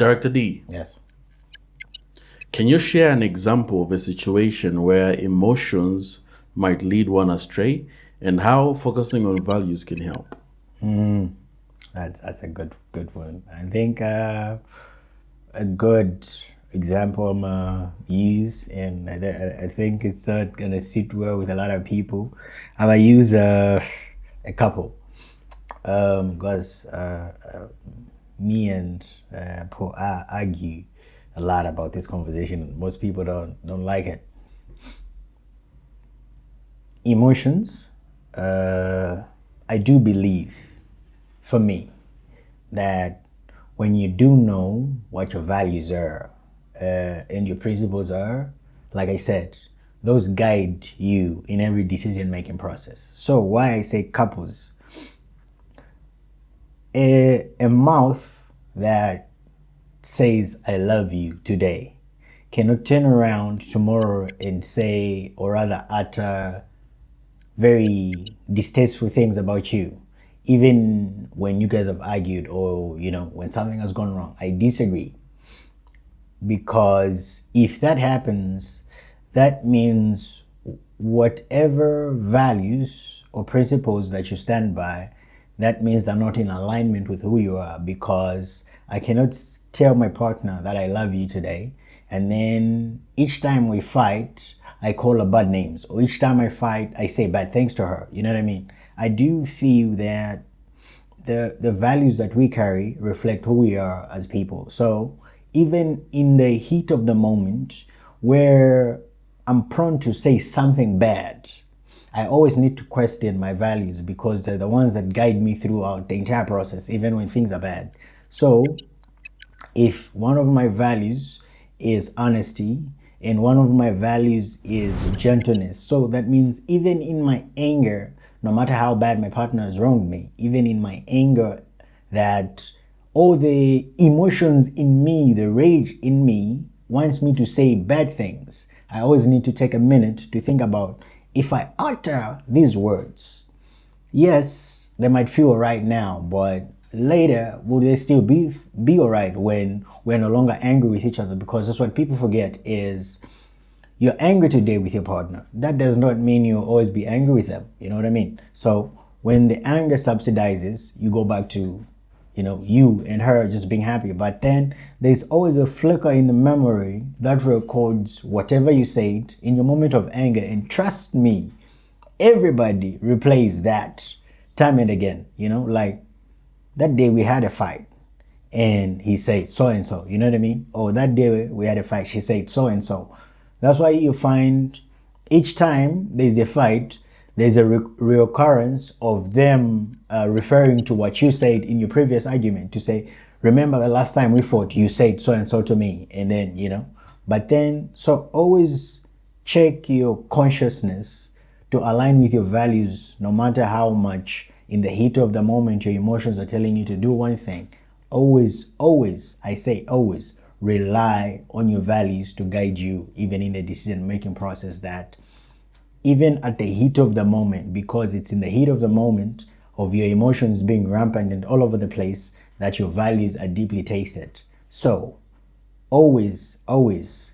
Director D, Yes. can you share an example of a situation where emotions might lead one astray and how focusing on values can help? That's a good one. I think a good example I'm use, and I think it's not gonna sit well with a lot of people. I'm gonna use a couple, because me and Paul argue a lot about this conversation. Most people don't like it. Emotions. I do believe, for me, that when you do know what your values are and your principles are, like I said, those guide you in every decision making process. So why I say couples, a mouth that says I love you today cannot turn around tomorrow and say, or rather utter, very distasteful things about you, even when you guys have argued, or when something has gone wrong. I disagree, because if that happens, that means whatever values or principles that you stand by, that means they're not in alignment with who you are. Because I cannot tell my partner that I love you today, and then each time we fight I call her bad names, or each time I fight I say bad things to her. You know what I mean? I do feel that the values that we carry reflect who we are as people. So even in the heat of the moment where I'm prone to say something bad, I always need to question my values, because they're the ones that guide me throughout the entire process, even when things are bad. So if one of my values is honesty and one of my values is gentleness, so that means even in my anger, no matter how bad my partner has wronged me, even in my anger, that all the emotions in me, the rage in me wants me to say bad things, I always need to take a minute to think about, if I utter these words, yes, they might feel alright now, but later will they still be alright when we're no longer angry with each other? Because that's what people forget, is you're angry today with your partner, that does not mean you'll always be angry with them. You know what I mean? So when the anger subsidizes, you go back to you and her just being happy. But then there's always a flicker in the memory that records whatever you said in your moment of anger. And trust me, everybody replays that time and again. Like that day we had a fight and he said so and so. You know what I mean? Or that day we had a fight, she said so and so. That's why you find each time there's a fight, there's a reoccurrence of them referring to what you said in your previous argument, to say, remember the last time we fought, you said so and so to me. And then, but then, so always check your consciousness to align with your values, no matter how much in the heat of the moment your emotions are telling you to do one thing. Always, I say always, rely on your values to guide you, even in the decision-making process, that even at the heat of the moment, because it's in the heat of the moment of your emotions being rampant and all over the place, that your values are deeply tasted. So always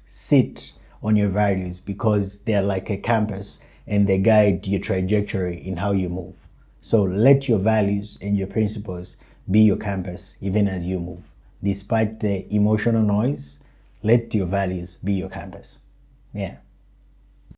sit on your values, because they're like a compass and they guide your trajectory in how you move. So let your values and your principles be your compass even as you move. Despite the emotional noise, let your values be your compass. Yeah.